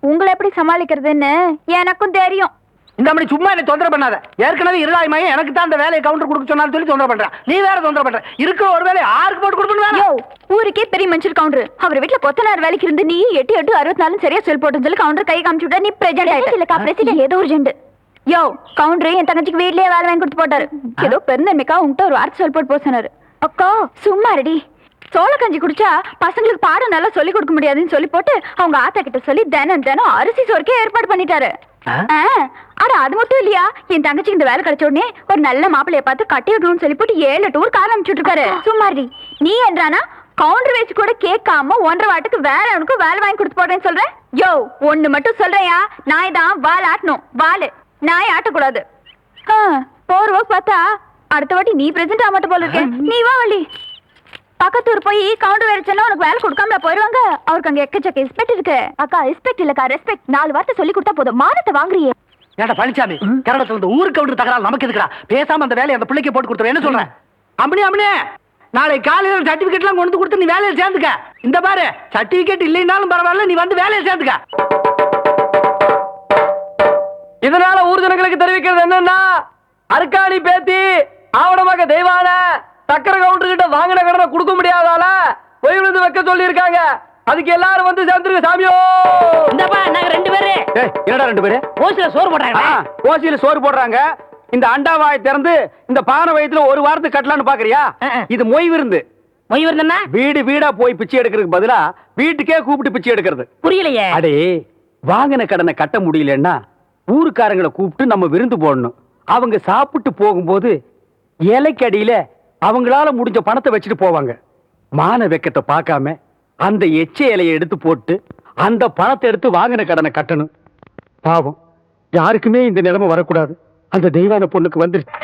உங்களை எப்படி சமாளிக்கிறதுன்னு எனக்கும் தெரியும். இந்த மணி சும்மா என்ன தொந்தரவு பண்ணாத. ஏற்கனவே இருளாய்மையை எனக்கு தான் அந்த வேலையை கவுண்டர் கொடுக்க சொன்னாலும் சொல்லி தொந்தரவு பண்றான். நீ வேற தொந்தரவு பண்ற. இருக்கிற ஒரு வேலையை யாருக்கு போட்டு கொடுக்கணும்? ஊருக்கே பெரிய மனுஷர் கவுண்டர். அவர் வீட்டுல கொத்தனார் வேலைக்கு இருந்து நீ 8-8-64 சரியா சொல் போட்டு சொல்லி கவுண்டர் கை காமிச்சு விட்டா. நீ பிரசிடென்ட் இல்லக்கா, பிரசிடென்ட் ஏதோ ஒரு ஜெண்டு. யோ கவுண்டர் என் தங்கச்சிக்கு வீட்லயே வேலை வாங்கி கொடுத்து போட்டாரு. ஏதோ பெருந்தன்மைக்கா உங்ககிட்ட ஒரு வார்த்தை சொல் போட்டு போக சொன்னாரு. அக்கா சும்மா ரெடி. சோள கஞ்சி குடிச்சா பசங்களுக்கு பாடம் நல்லா சொல்லி கொடுக்க முடியாதுன்னு சொல்லி போட்டு அவங்க ஆத்தா கிட்ட சொல்லி தினம் அரிசி சோறுக்கே ஏற்பாடு பண்ணிட்டாரு. அட அது மட்டும் இல்லையா, என் தங்கச்சிக்கு இந்த வேலை கிடைச்ச உடனே ஒரு நல்ல மாப்பிள்ளைய பார்த்து கட்டி விடணும்னு சொல்லி போட்டு 7 டூர் கார் அனுப்பிச்சுட்டு இருக்காரு. சும்மாரி நீ என்றானா கவுண்டர் வச்சு கூட கேட்காம 1.5 வாட்டுக்கு வேற அவனுக்கு வேலை வாங்கி கொடுத்து போடுறேன்னு சொல்றேன். யோ ஒண்ணு மட்டும் சொல்றையா, நாய் தான் வால் ஆட்டணும். வாலு நாய் ஆட்டக்கூடாது. போர் ஒர்க் பார்த்தா அடுத்த வாட்டி நீ பிரசன்ட் ஆக மாட்ட போல இருக்கேன். நீ வா வள்ளி. பக்கத்தூர் போய் கவுண்டர் வேலைச்சா உனக்கு வேலை கொடுக்காம போயிருவாங்க. அவருக்கு அங்க எக்கச்சக்க ரெஸ்பெக்ட் இருக்கு. அக்கா ரெஸ்பெக்ட் இல்லக்கா ரெஸ்பெக்ட். 4 வார்த்தை சொல்லி கொடுத்தா போதும், மானத்தை வாங்குறியே. ஏடா பழனிசாமி, கரடத்துல இருந்து ஊருக்கு கவுண்டர் தகராறு நமக்கு எதுக்குடா? பேசாம அந்த வேலையை அந்த பிள்ளைக்கு போட்டு கொடுத்துரு. என்ன சொல்றேன்? அம்மனே நாளை காலையில சர்டிபிகேட் எல்லாம் கொண்டு கொடுத்து நீ வேலையை சேர்ந்துக்க. இந்த பாரு சர்டிபிகேட் இல்லைன்னாலும் பரவாயில்ல, நீ வந்து வேலையை சேர்ந்துக்க. இதனால ஊர் ஜனங்களுக்கு தெரிவிக்கிறது என்னன்னா, அருக்காணி பேத்தி ஆவணமாக தெய்வான சக்கர கவுண்டர் கிட்ட வாங்கின கடனை கொடுக்க முடியாதால போய் விழுந்து வைக்க சொல்லி இருக்காங்க. அதுக்கு எல்லாரும் வந்து சேர்ந்துருக்க சாமியோ. இந்தப்பா நாங்க 2 பேரு. என்னடா 2 பேரு? ஓசில சோறு போடுறாங்க. ஓசில சோறு போடுறாங்க. இந்த அண்டாவாயை திறந்து இந்த பானை வயத்துல ஒரு வாரத்துக்கு கட்டலான்னு பாக்குறியா? இது மொய் விருந்து. மொய் விருந்துன்னா வீடு வீடா போய் பிச்சை எடுக்கிறதுக்கு பதிலா வீட்டுக்கே கூப்பிட்டு பிச்சை எடுக்கிறது. புரியலையே. அடே வாங்கின கடனை கட்ட முடியலன்னா ஊருக்காரங்களை கூப்பிட்டு நம்ம விருந்து போடணும். அவங்க சாப்பிட்டு போகும்போது இலைக்கு அடியில அவங்களால முடிஞ்ச பணத்தை வச்சுட்டு போவாங்க. மான வெக்கத்தை பார்க்காம அந்த எச்ச இலையை எடுத்து போட்டு அந்த பணத்தை எடுத்து வாங்கின கடனை கட்டணும். பாவம் யாருக்குமே இந்த நிலைமை வரக்கூடாது. அந்த தெய்வான பொண்ணுக்கு வந்துருச்சு.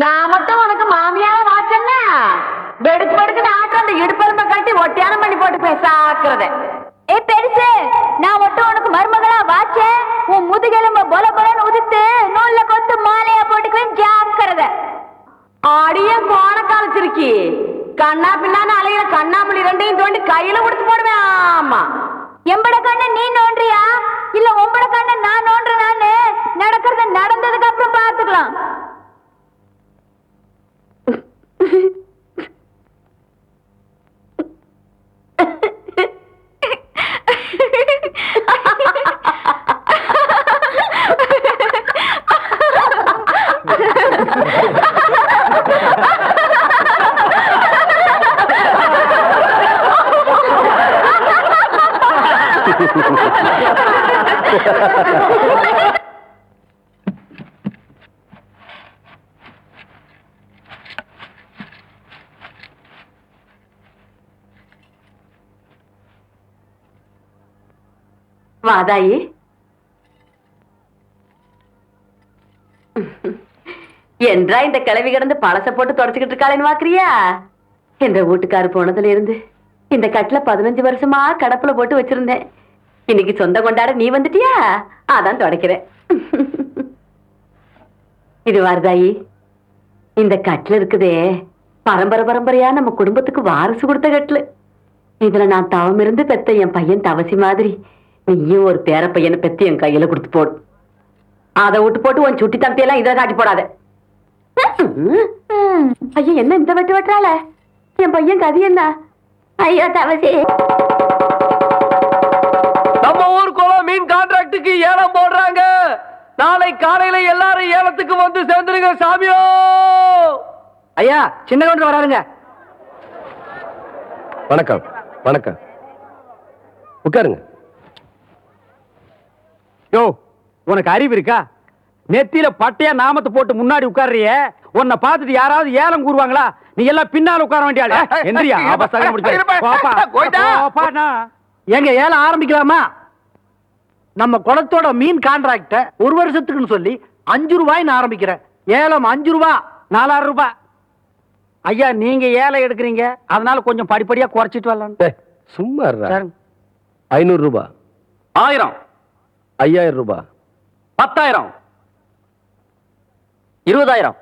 நான் மட்டும் உனக்கு மாமியார வாச்சன்னா வெடுக்கு வெடுக்கு நாட்டு அந்த இடுப்பெருமை கட்டி ஒட்டியானம் பண்ணி போட்டு பேசாக்குறத. ஏ பெருசு, நான் மட்டும் உனக்கு மருமகளா வாச்சேன், உன் முதுகெலும்ப பொல பொலன்னு உதித்து நூல்ல கொத்து மாலையா போட்டுக்குவேன், ஜாக்கிரதை. அடியே கோண காலச்சிருக்கி, கண்ணா பின்னான்னு அலையில கண்ணாமூலி ரெண்டையும் தோண்டி கையில கொடுத்து போடுவேன். ஆமா, எம்பட கண்ண நீ நோன்றியா இல்ல உம்பட கண்ண நான் நோன்றேனான்னு நடக்கிறது நடந்ததுக்கு அப்புறம் பாத்துக்கலாம். வாதாயி, என்றா இந்த கிளவி கிடந்து பழச போட்டு தொடச்சுக்கிட்டு இருக்காளேன்னு பாக்குறியா? இந்த வீட்டுக்காரு போனதுல இருந்து இந்த கட்டில 15 வருஷமா கடப்புல போட்டு வச்சிருந்தேன். இன்னைக்கு சொந்த கொண்டாட நீ வந்துட்டியா, அதான் தொடக்கிறேன். இது வாரதாயி, இந்த கட்டில இருக்குதே பரம்பரை பரம்பரையா நம்ம குடும்பத்துக்கு வாரிசு கொடுத்த கட்டில. இதுல நான் தவம் இருந்து பெத்த என் பையன் தவசி மாதிரி நீயும் ஒரு பேர பையனை பெத்து என் கையில கொடுத்து போடு. அதை விட்டு போட்டு உன் சுட்டி தம்பியெல்லாம் இதை காட்டி போடாத. ஐயா, என்ன இந்த வெட்டு வெட்டுறாள? என் பையன் கதி என்ன? ஐயோ தவசி, நம்ம ஊர் குளம் மீன் கான்ட்ராக்டுக்கு ஏலம் போடுறாங்க. நாளை காலையில எல்லாரும் ஏலத்துக்கு வந்து சேர்ந்துருங்க சாமியோ. ஐயா, சின்ன கவுண்டர் வராருங்க. வணக்கம். வணக்கம், உட்காருங்க. யோ, உனக்கு அறிவு இருக்கா? நெத்தியில பட்டையா நாமத்தை போட்டு முன்னாடி உட்கார்றிய, உன்னை பார்த்துட்டு யாராவது ஏலம் கூறுவாங்களா? நீ எல்லாம் பின்னால உட்கார வேண்டிய ஆளு. எந்திரியா, எங்க ஏலம் ஆரம்பிக்கலாமா? நம்ம குளத்தோட மீன் கான்ட்ராக்ட ஒரு வருஷத்துக்குன்னு சொல்லி 5 ரூபாய்ன்னு ஆரம்பிக்கிறேன். ஏலம் 5 ரூபாய், 4000 ரூபாய். ஐயா, நீங்க ஏலம் எடுக்கிறீங்க, அதனால கொஞ்சம் படிப்படியா குறைச்சிட்டு வரலாம். சும்மா 500 ரூபாய், 1000, 5000 ரூபாய், 10,000, 20,000,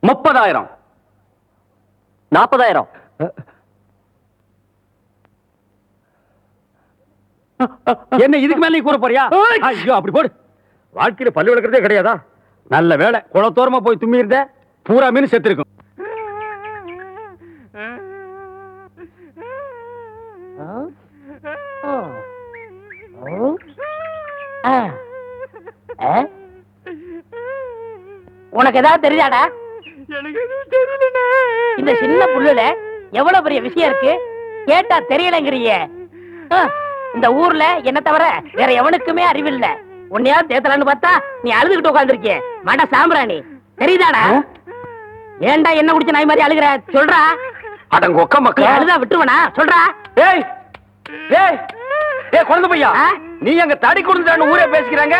30,000, 40,000. என்ன இதுக்கு மேல நீ கூற போறியா? ஐயோ, அப்படி போடு. வாழ்க்கையில பல்லு விளக்குறதே கிடையாதா? நல்ல வேலை, குளத்தோரமா போய் தும்மி இருந்த பூரா மீன் செத்து இருக்கும். உனக்கு ஏதாவது தெரியாடா? இந்த சின்ன புல்லுல எவ்வளவு பெரிய விஷயம் இருக்கு, கேட்டா தெரியலங்கிறிய. இந்த ஊர்ல என்ன தவிர வேற எவனுக்குமே அறிவில்ல. உன்னையா தேத்தலான்னு பார்த்தா நீ அழுதுகிட்டு உட்காந்துருக்கிய. மட சாம்பிராணி, தெரியுதாடா? ஏன்டா என்ன குடிச்ச நாய் மாதிரி அழுகுற? சொல்றா. அடங்க ஒக்க மக்கள், அழுதா விட்டுருவனா? சொல்றா. ஏய் ஏய் ஏய், குழந்தை பையா, நீ அங்க தடி குடுந்தான்னு ஊரே பேசிக்கிறாங்க,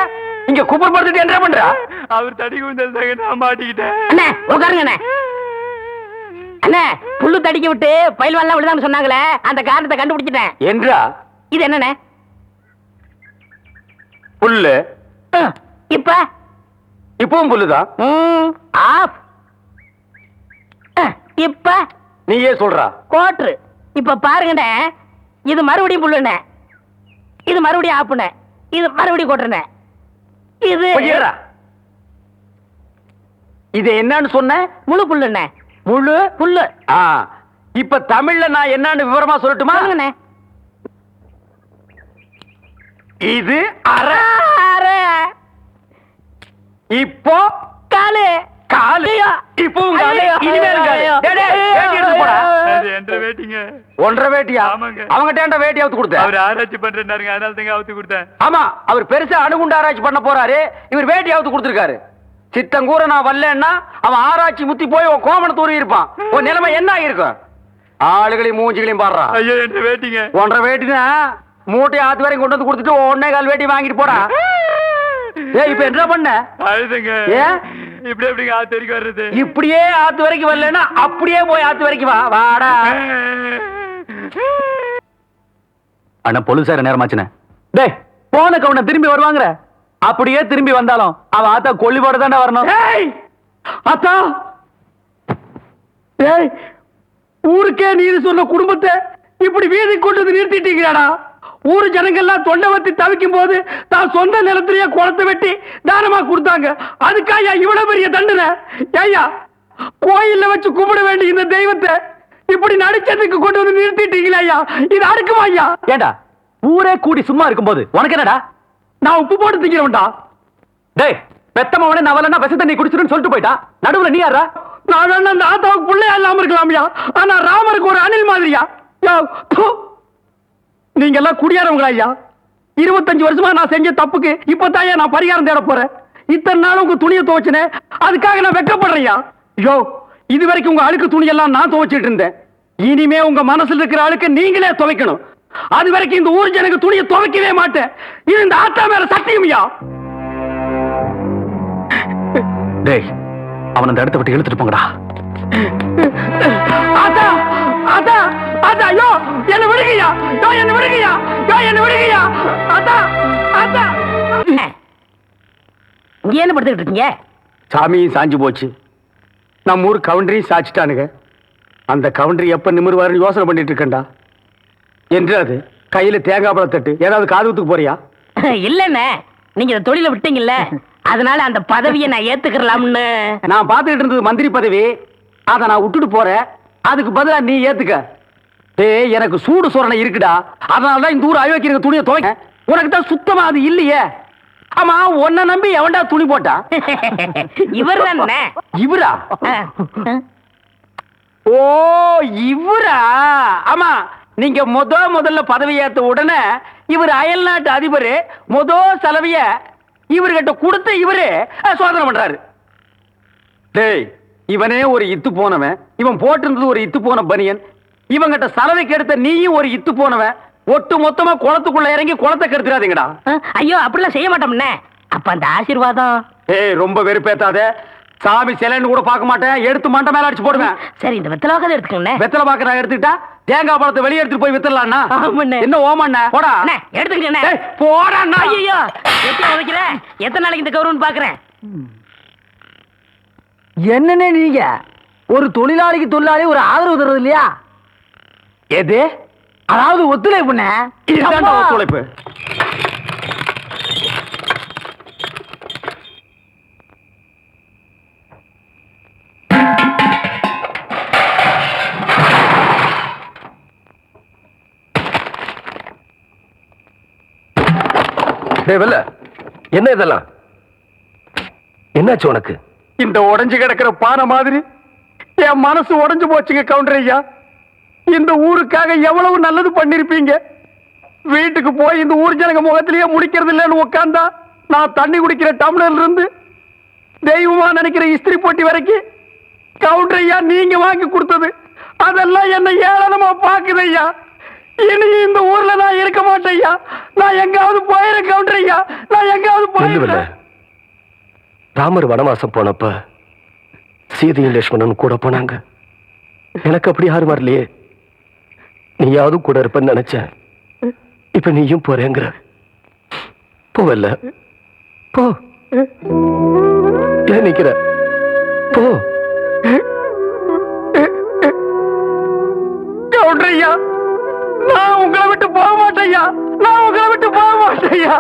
இங்க குப்பர் படுத்துட்டு என்ன பண்றா? அவர் தடி குந்தாங்க, நான் மாட்டிக்கிட்டேன். அண்ணே உட்காருங்க அண்ணே. அண்ணே, புல்லு தடிக்க விட்டு பயில்வான்லாம் விடுதான்னு சொன்னாங்களே, அந்த காரணத்தை கண்டுபிடிச்சிட்டேன். என்றா? இது என்னண்ணே? புல்லு. இப்ப இப்பவும் புல்லுதான். ஆஃப். இப்ப நீயே சொல்றா. கோட்ரு. இப்ப பாருங்கண்ணே, இது மறுபடியும் புல்லுண்ணே, இது மறுபடியும் ஆப்புண்ணே, இது மறுபடியும் கோட்டுறேன். இது கொஞ்சம் இது என்னன்னு சொன்ன? முழு புல்லுண்ணே. முழு புல்லு. இப்ப தமிழ்ல நான் என்னன்னு விவரமா சொல்லட்டுமா? சொல்லுங்கண்ணே. இது அரை. இப்போ காலு. காலு. இப்பவும் காலு. இனிமேலும் காலு. டேய், டேய், வேட்டி எடுத்து போடா. அது என்ற வேட்டிங்க. 1.5 வேட்டியா? ஆமாங்க. அவங்ககிட்ட வேட்டி அவுத்து கொடுத்த. அவர் ஆராய்ச்சி பண்றாருங்க, அதனால தாங்க அவுத்து கொடுத்தேன். ஆமா, அவர் பெருசா அணுகுண்டு ஆராய்ச்சி பண்ண போறாரு, இவர் வேட்டி அவுத்து கொடுத்திருக்காரு. சித்தங்கூர நான் வரலன்னா அவன் ஆராய்ச்சி முத்தி போய் உன் கோமண தூரி இருப்பான். உன் நிலைமை என்ன ஆகிருக்கும்? ஆளுகளையும் மூஞ்சிகளையும் பாடுறா. ஐயோ, என்ற வேட்டிங்க. 1.5 வேட்டினா மூட்டையை ஆத்து வரைக்கும் கொண்டு வந்து கொடுத்துட்டு 1.25 வேட்டி வாங்கிட்டு போடா. ஏய், இப்ப என்ன பண்ண? அழுதுங்க. ஏன்? இப்படி எப்படிங்க ஆத்து வரைக்கும் வர்றது? இப்படியே ஆத்து வரைக்கும் வரலன்னா அப்படியே போய் ஆத்து வரைக்கும் வா. வாடா அண்ணா, பொலிசார நேரமாச்சுனே. டேய், போன கவுன திரும்பி வருவாங்கற. அப்படியே திரும்பி வந்தாலும் அவ ஆத்தா கொல்லிவோட தானே வரணும். ஏய் ஆத்தா, ஏய் ஊருக்கே நீதி சொன்ன குடும்பத்தை இப்படி வீதி கொண்டு வந்து நிறுத்திட்டீங்கடா. ஊரு ஜனங்கள்லாம் தொண்டை வத்தி தவிக்கும் போது தான் சொந்த நிலத்திலேயே குளத்தை வெட்டி தானமா கொடுத்தாங்க. அதுக்காயா இவ்வளவு பெரிய தண்டனை? ஐயா, கோயில்ல வச்சு கும்பிட வேண்டிய இந்த தெய்வத்தை இப்படி நடிச்சதுக்கு கொண்டு வந்து நிறுத்திட்டீங்களா ஐயா? இது அடுக்குமா ஐயா? ஏண்டா, ஊரே கூடி சும்மா இருக்கும்போது உனக்கு என்னடா? நான் உப்பு போட்டு திங்கிறவன்டா. டேய், பெத்தமவனே நவலன்னா விஷ தண்ணி குடிச்சிருன்னு சொல்லிட்டு போயிட்டா. நடுவுல நீ யாரா? நான் வேணா அந்த ஆத்தாவுக்கு பிள்ளையா இல்லாம இருக்கலாம்யா, ஆனா ராமருக்கு ஒரு அணில் மாதிரியா? நீங்க எல்லாம் குடியாரவங்களா ஐயா? 25 வருஷமா நான் செஞ்ச தப்புக்கு இப்பதான் நான் பரிகாரம் தேட போறேன். இத்தனை நாள் உங்க துணியை துவைச்சனே, அதுக்காக நான் வெட்கப்படுறேன்யா. ஐயோ, இது வரைக்கும் உங்க அழுக்கு துணியெல்லாம் நான் துவைச்சிட்டு இருந்தேன். இனிமே உங்க மனசுல இருக்கிற அழுக்கு நீங்களே துவைக்கணும். அது வரைக்கும் இந்த ஊர் ஜனங்க துணியை துவைக்கவே மாட்டேன். இது இந்த ஆத்தா மேல சத்தியம்யா. டேய், அவன் அந்த இடத்தை விட்டு இழுத்துட்டு போங்கடா. ஆத்தா, ஆத்தா, ஆத்தா, ஐயோ என்ன விடுங்கய்யா, என்ன விடுங்கய்யா, என்ன விடுங்கய்யா. ஆத்தா, ஆத்தா. இங்க என்ன படுத்துக்கிட்டு இருக்கீங்க? சாமியும் சாஞ்சு போச்சு, நம்ம ஊர் கவுண்டரையும் சாச்சிட்டானுங்க. அந்த கவுண்டரி எப்ப நிமிர்வாருன்னு யோசனை பண்ணிட்டு இருக்கேன்டா. என்று அது கையில தேங்காய் பழம் தட்டு ஏதாவது காதுகுத்துக்கு போறியா? இல்லண்ணே, நீங்க இந்த தொழில விட்டீங்கல்ல, அதனால அந்த பதவியை நான் ஏத்துக்கலாம்னு. நான் பாத்துக்கிட்டு இருந்தது மந்திரி பதவி, அதை நான் விட்டுட்டு போறேன். அதுக்கு பதிலா நீ ஏத்துக்க. ஏய், எனக்கு சூடு சொரணை இருக்குடா. அதனாலதான் இந்த ஊர் அயோக்கிய துணியை துவைக்க. உனக்கு தான் சுத்தமா அது இல்லையே. ஆமா, உன்னை நம்பி எவன்டா துணி போட்டா? இவர் தானே. இவரா? ஓ, இவரா? ஆமா, நீங்க முதல்ல பதவி ஏத்த உடனே இவர் அயல் நாட்டு அதிபர் செலவிய இவர்கிட்ட கொடுத்து இவரு சோதனை பண்றாரு. டேய், இவனே ஒரு இத்து போனவன். இவன் போட்டிருந்தது ஒரு இத்து போன பனியன். இவங்கிட்ட சலவைக்கு எடுத்த நீயும் ஒரு இத்து போனவன். ஒட்டு மொத்தமா குளத்துக்குள்ள இறங்கி குளத்தை கெடுத்துறாதீங்கடா. ஐயோ, அப்படிலாம் செய்ய மாட்டோம்னே. அப்ப அந்த ஆசீர்வாதம். ஏய், ரொம்ப வெறுப்பேத்தாத. சாமி சிலைன்னு கூட பார்க்க மாட்டேன், எடுத்து மண்டை மேல அடிச்சு போடுவேன். சரி, இந்த வெத்தலை வாக்க எடுத்துக்கங்க. வெத்தலை பாக்க நான் எடுத்துக்கிட்டா தேங்காய் பழத்தை வெளியே எடுத்துட்டு போய் வித்தலாம்னா? என்ன ஓமண்ண? போடா எடுத்துக்கங்க. போடா. ஐயோ, எத்தனை உதைக்கிற? எத்தனை நாளைக்கு இந்த கௌரவம் பாக்குறேன்? என்னன்னு நீங்க ஒரு தொழிலாளிக்கு தொழிலாளி ஒரு ஆதரவு தருவது இல்லையா? எது? அதாவது ஒத்துழைப்புண்ண. இதுதான் ஒத்துழைப்பு. என்ன இதெல்லாம்? என்னாச்சு உனக்கு? இந்த உடைஞ்சு கிடக்கிற பானை மாதிரி என் மனசு உடைஞ்சு போச்சுங்க கவுண்டர் ஐயா. இந்த ஊருக்காக எவ்வளவு நல்லது பண்ணிருப்பீங்க. வீட்டுக்கு போய் இந்த ஊர் ஜனங்க முகத்திலேயே முடிக்கிறது இல்லைன்னு உட்கார்ந்தா நான் தண்ணி குடிக்கிற டம்ளர்ல இருந்து தெய்வமா நினைக்கிற இஸ்திரி போட்டி வரைக்கும் கவுண்டர் ஐயா நீங்க வாங்கி கொடுத்தது அதெல்லாம் என்ன ஏளனமா பாக்குது ஐயா. இனி இந்த ஊர்ல நான் இருக்க மாட்டேன் ஐயா. நான் எங்காவது போயிரு கவுண்டர் ஐயா, நான் எங்காவது போயிரு. ராமர் வனவாசம் போனப்ப சீதையும் லட்சுமணனும் கூட போனாங்க. எனக்கு அப்படி யாரும் வரலையே. நீயாவது கூட இருப்பன்னு நினைச்சேன். இப்ப நீயும் போறேங்கிற. போவல்ல, போ. ஏன் நிக்கிற? போ. கவுண்டர் ஐயா, நான் உங்களை விட்டு போக மாட்டேன் ஐயா. நான் உங்களை விட்டு போக மாட்டேன் ஐயா.